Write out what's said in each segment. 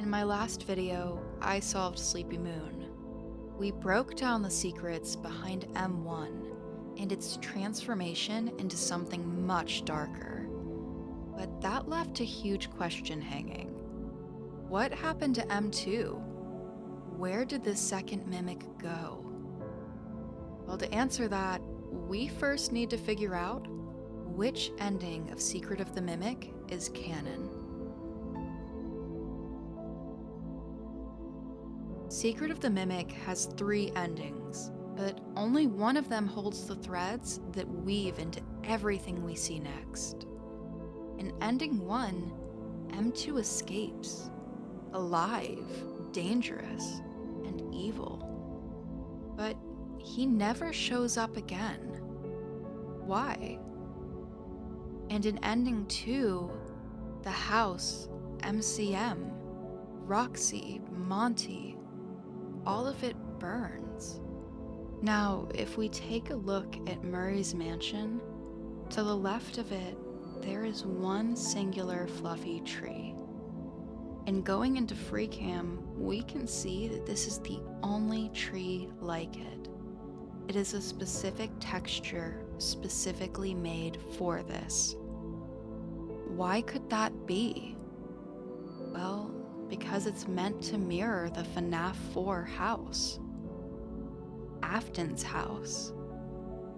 In my last video, I solved Sleepy Moon. We broke down the secrets behind M1 and its transformation into something much darker. But that left a huge question hanging. What happened to M2? Where did the second mimic go? Well, to answer that, we first need to figure out which ending of Secret of the Mimic is canon. Secret of the Mimic has 3 endings, but only one of them holds the threads that weave into everything we see next. In ending 1, M2 escapes, alive, dangerous, and evil. But he never shows up again. Why? And in ending 2, the house, MCM, Roxy, Monty, all of it burns. Now, if we take a look at Murray's mansion, to the left of it, there is one singular fluffy tree. And going into FreeCam, we can see that this is the only tree like it. It is a specific texture specifically made for this. Why could that be? Well, because it's meant to mirror the FNaF 4 house. Afton's house.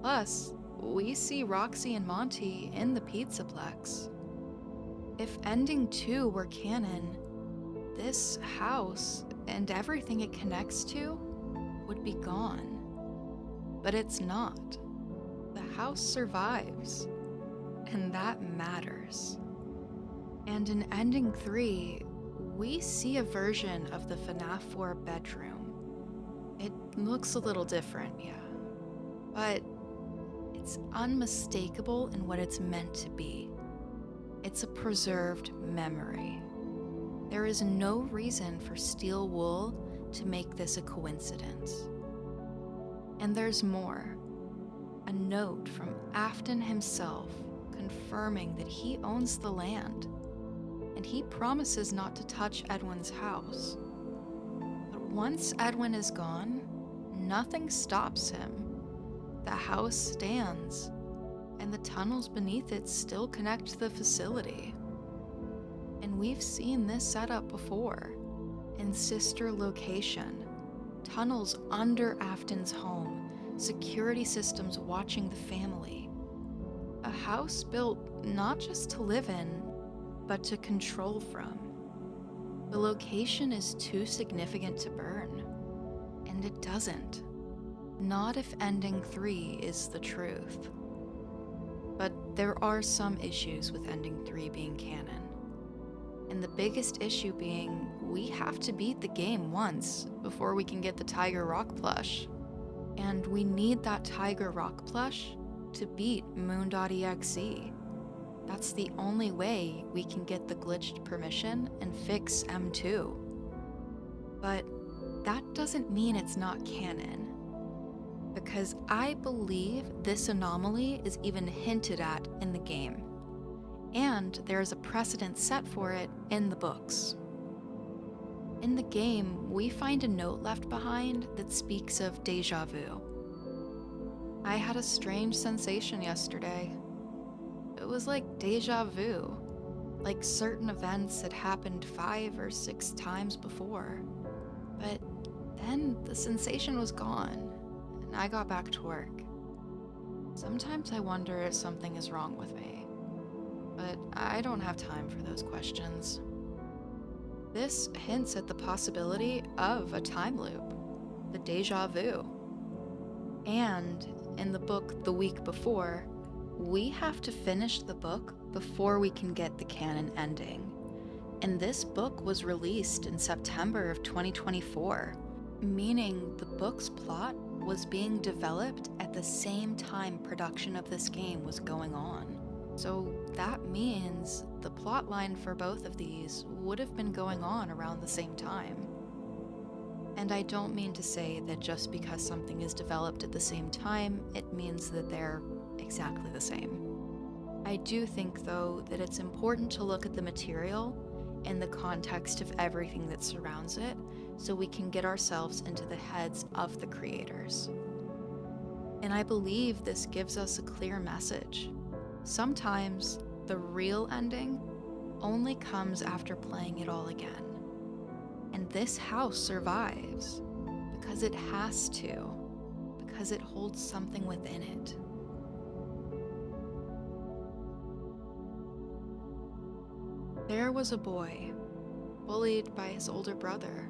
Plus, we see Roxy and Monty in the Pizzaplex. If ending 2 were canon, this house and everything it connects to would be gone. But it's not. The house survives, and that matters. And in ending 3, we see a version of the FNaF 4 bedroom. It looks a little different, yeah, but it's unmistakable in what it's meant to be. It's a preserved memory. There is no reason for steel wool to make this a coincidence. And there's more. A note from Afton himself confirming that he owns the land, and he promises not to touch Edwin's house. But once Edwin is gone, nothing stops him. The house stands, and the tunnels beneath it still connect to the facility. And we've seen this setup before, in Sister Location. Tunnels under Afton's home, security systems watching the family. A house built not just to live in, but to control from. The location is too significant to burn, and it doesn't. Not if ending 3 is the truth. But there are some issues with ending 3 being canon. And the biggest issue being, we have to beat the game once before we can get the Tiger Rock plush. And we need that Tiger Rock plush to beat Moon.exe. That's the only way we can get the glitched permission and fix M2. But that doesn't mean it's not canon. Because I believe this anomaly is even hinted at in the game. And there is a precedent set for it in the books. In the game, we find a note left behind that speaks of deja vu. I had a strange sensation yesterday. It was like deja vu, like certain events had happened 5 or 6 times before. But then the sensation was gone, and I got back to work. Sometimes I wonder if something is wrong with me, but I don't have time for those questions. This hints at the possibility of a time loop, the deja vu. And in the book The Week Before, we have to finish the book before we can get the canon ending. And this book was released in September of 2024, meaning the book's plot was being developed at the same time production of this game was going on. So that means the plotline for both of these would have been going on around the same time. And I don't mean to say that just because something is developed at the same time, it means that they're exactly the same. I do think, though, that it's important to look at the material in the context of everything that surrounds it, so we can get ourselves into the heads of the creators. And I believe this gives us a clear message. Sometimes the real ending only comes after playing it all again. And this house survives because it has to, because it holds something within it. There was a boy, bullied by his older brother.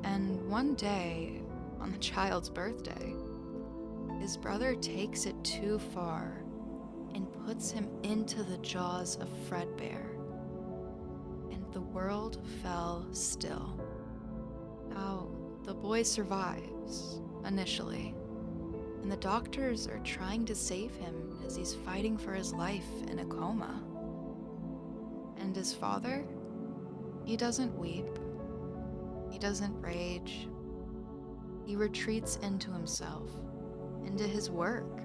And one day, on the child's birthday, his brother takes it too far and puts him into the jaws of Fredbear. And the world fell still. Now, the boy survives, initially, and the doctors are trying to save him as he's fighting for his life in a coma. And his father? He doesn't weep. He doesn't rage. He retreats into himself, into his work.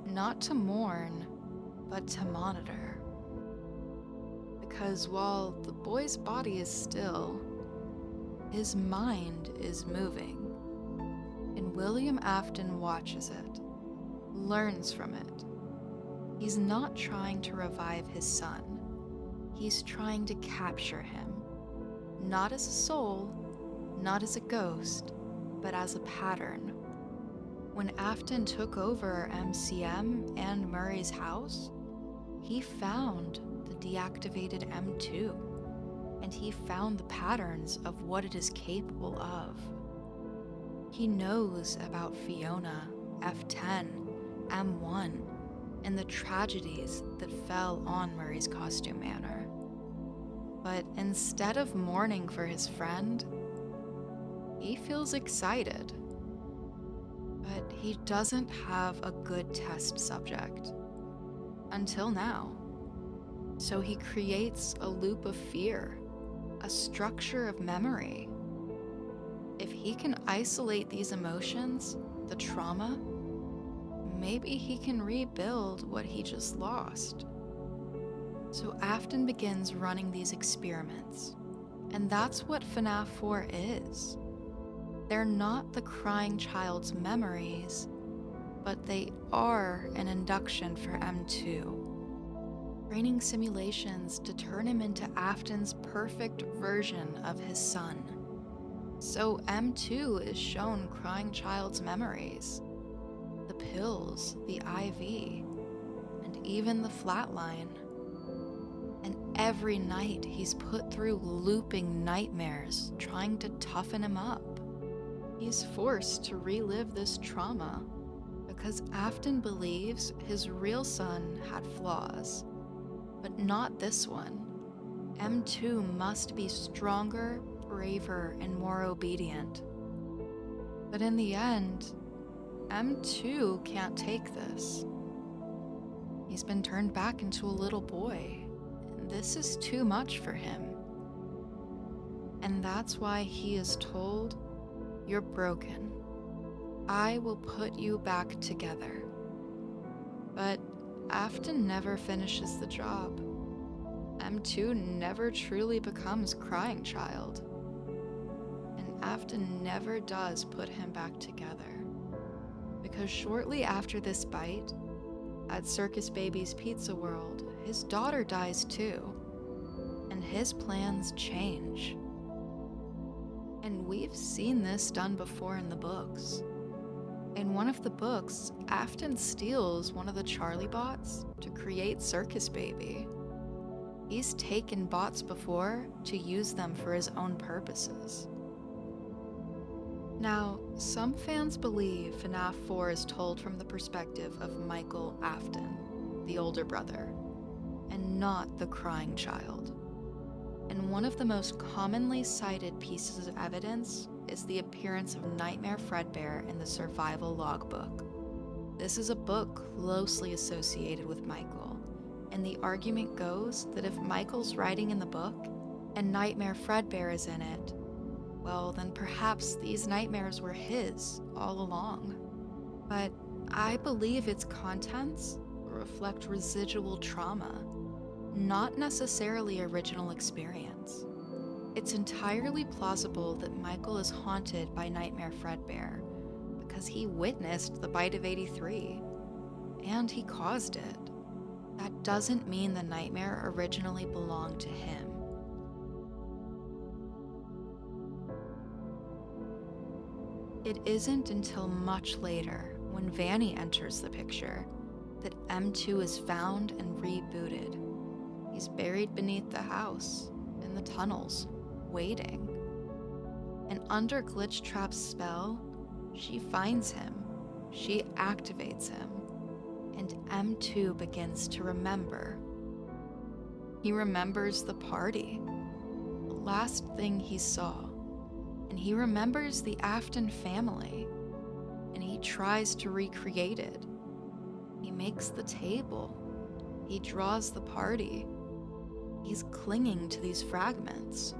Not to mourn, but to monitor. Because while the boy's body is still, his mind is moving. And William Afton watches it, learns from it. He's not trying to revive his son. He's trying to capture him, not as a soul, not as a ghost, but as a pattern. When Afton took over MCM and Murray's house, he found the deactivated M2, and he found the patterns of what it is capable of. He knows about Fiona, F10, M1, and the tragedies that fell on Murray's costume manor. But instead of mourning for his friend, he feels excited. But he doesn't have a good test subject. Until now. So he creates a loop of fear, a structure of memory. If he can isolate these emotions, the trauma, maybe he can rebuild what he just lost. So Afton begins running these experiments, and that's what FNaF 4 is. They're not the crying child's memories, but they are an induction for M2. Training simulations to turn him into Afton's perfect version of his son. So M2 is shown crying child's memories. The pills, the IV, and even the flatline. And every night he's put through looping nightmares trying to toughen him up. He's forced to relive this trauma because Afton believes his real son had flaws, but not this one. M2 must be stronger, braver, and more obedient. But in the end, M2 can't take this. He's been turned back into a little boy, and this is too much for him. And that's why he is told, "You're broken. I will put you back together." But Afton never finishes the job. M2 never truly becomes crying child. And Afton never does put him back together. Because shortly after this bite, at Circus Baby's Pizza World, his daughter dies too. And his plans change. And we've seen this done before in the books. In one of the books, Afton steals one of the Charlie bots to create Circus Baby. He's taken bots before to use them for his own purposes. Now, some fans believe FNaF 4 is told from the perspective of Michael Afton, the older brother, and not the crying child. And one of the most commonly cited pieces of evidence is the appearance of Nightmare Fredbear in the survival logbook. This is a book closely associated with Michael, and the argument goes that if Michael's writing in the book and Nightmare Fredbear is in it, well, then perhaps these nightmares were his all along. But I believe its contents reflect residual trauma, not necessarily original experience. It's entirely plausible that Michael is haunted by Nightmare Fredbear because he witnessed the bite of 83, and he caused it. That doesn't mean the nightmare originally belonged to him. It isn't until much later, when Vanny enters the picture, that M2 is found and rebooted. He's buried beneath the house, in the tunnels, waiting. And under Glitchtrap's spell, she finds him, she activates him, and M2 begins to remember. He remembers the party, the last thing he saw, and he remembers the Afton family, and he tries to recreate it. He makes the table, he draws the party, he's clinging to these fragments.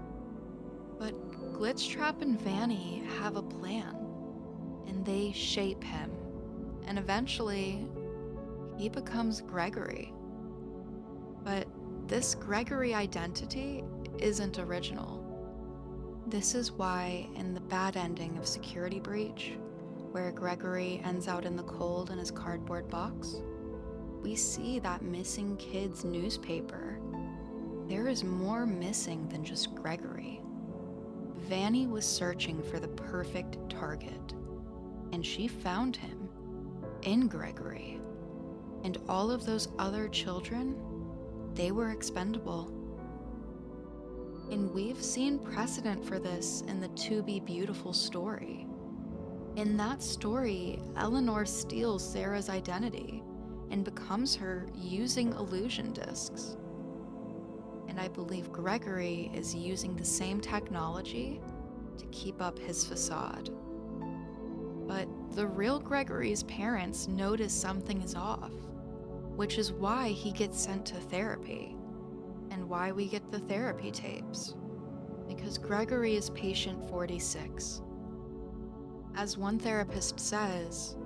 But Glitchtrap and Vanny have a plan, and they shape him, and eventually, he becomes Gregory. But this Gregory identity isn't original. This is why in the bad ending of Security Breach, where Gregory ends out in the cold in his cardboard box, we see that missing kid's newspaper. There is more missing than just Gregory. Vanny was searching for the perfect target, and she found him in Gregory. And all of those other children, they were expendable. And we've seen precedent for this in the To Be Beautiful story. In that story, Eleanor steals Sarah's identity and becomes her using illusion discs. And I believe Gregory is using the same technology to keep up his facade. But the real Gregory's parents notice something is off, which is why he gets sent to therapy, and why we get the therapy tapes. Because Gregory is patient 46. As one therapist says,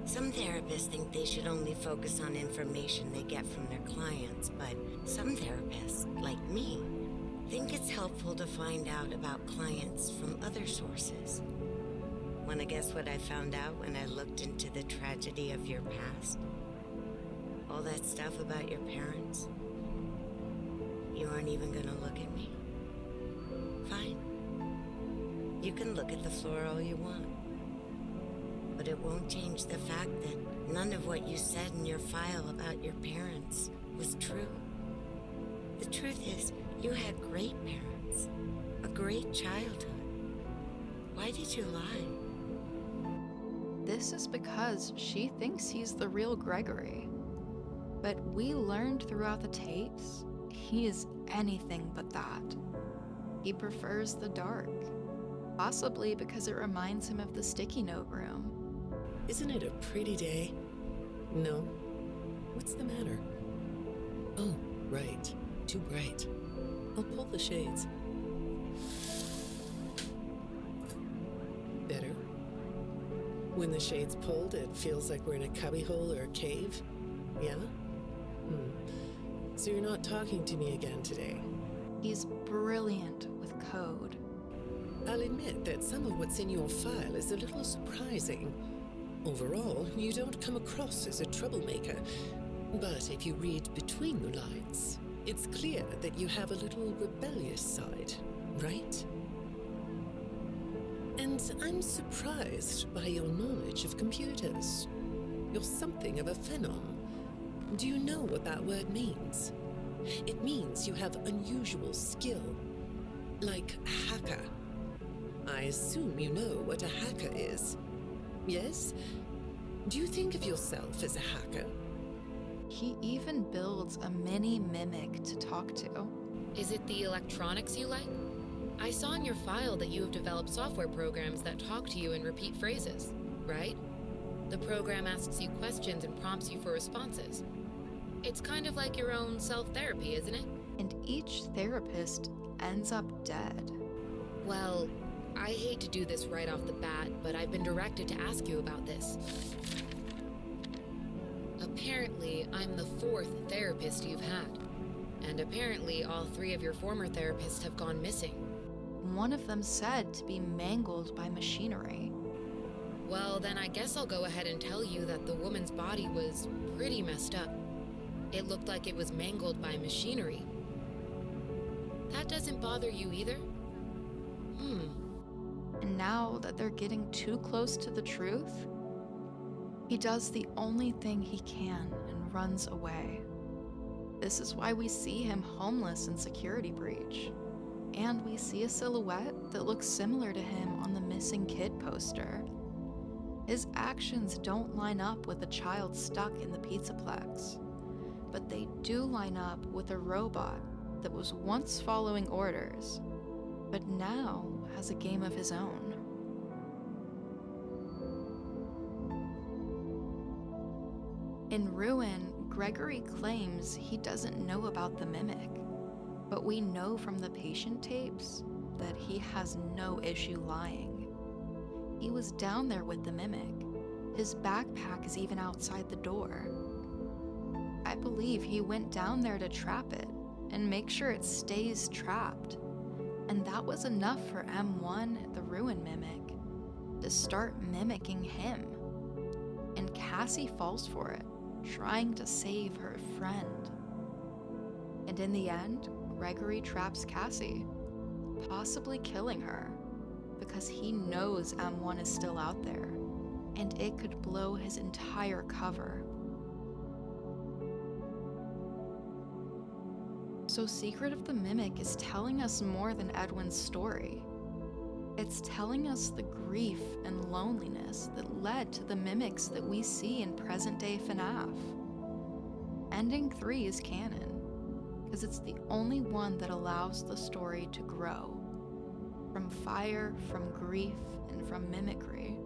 some therapists think they should only focus on information they get from their clients, but some therapists, like me, think it's helpful to find out about clients from other sources. Wanna guess what I found out when I looked into the tragedy of your past? All that stuff about your parents? You aren't even gonna look at me? Fine. You can look at the floor all you want. But it won't change the fact that none of what you said in your file about your parents was true. The truth is, you had great parents, a great childhood. Why did you lie? this is because she thinks he's the real Gregory. But we learned throughout the tapes, he is anything but that. He prefers the dark, possibly because it reminds him of the sticky note room. Isn't it a pretty day? No? What's the matter? Oh, right. Too bright. I'll pull the shades. Better? When the shade's pulled, it feels like we're in a cubbyhole or a cave? Yeah? So you're not talking to me again today? He's brilliant with code. I'll admit that some of what's in your file is a little surprising. Overall, you don't come across as a troublemaker. But if you read between the lines, it's clear that you have a little rebellious side, right? And I'm surprised by your knowledge of computers. You're something of a phenom. Do you know what that word means? It means you have unusual skill, like a hacker. I assume you know what a hacker is. Yes? Do you think of yourself as a hacker? He even builds a mini mimic to talk to. Is it the electronics you like? I saw in your file that you have developed software programs that talk to you in repeat phrases, right? The program asks you questions and prompts you for responses. It's kind of like your own self-therapy, isn't it? And each therapist ends up dead. Well, I hate to do this right off the bat, but I've been directed to ask you about this. Apparently, I'm the 4th therapist you've had. And apparently, all 3 of your former therapists have gone missing. One of them said to be mangled by machinery. Well, then I guess I'll go ahead and tell you that the woman's body was pretty messed up. It looked like it was mangled by machinery. That doesn't bother you either? And now that they're getting too close to the truth, he does the only thing he can and runs away. This is why we see him homeless in Security Breach. And we see a silhouette that looks similar to him on the missing kid poster. His actions don't line up with a child stuck in the Pizzaplex, but they do line up with a robot that was once following orders, but now has a game of his own. In Ruin, Gregory claims he doesn't know about the Mimic, but we know from the patient tapes that he has no issue lying. He was down there with the Mimic. His backpack is even outside the door. I believe he went down there to trap it and make sure it stays trapped. And that was enough for M1, the Ruin Mimic, to start mimicking him. And Cassie falls for it, trying to save her friend. And in the end, Gregory traps Cassie, possibly killing her, because he knows M1 is still out there, and it could blow his entire cover. So Secret of the Mimic is telling us more than Edwin's story. It's telling us the grief and loneliness that led to the mimics that we see in present-day FNaF. Ending 3 is canon, because it's the only one that allows the story to grow. From fire, from grief, and from mimicry.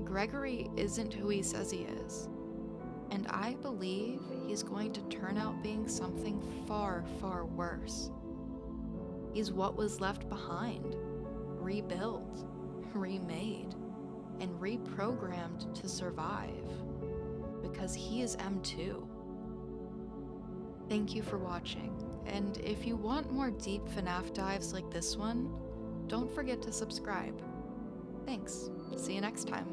Gregory isn't who he says he is, and I believe he's going to turn out being something far, far worse. He's what was left behind, rebuilt, remade, and reprogrammed to survive, because he is M2. Thank you for watching, and if you want more deep FNaF dives like this one, don't forget to subscribe. Thanks. See you next time.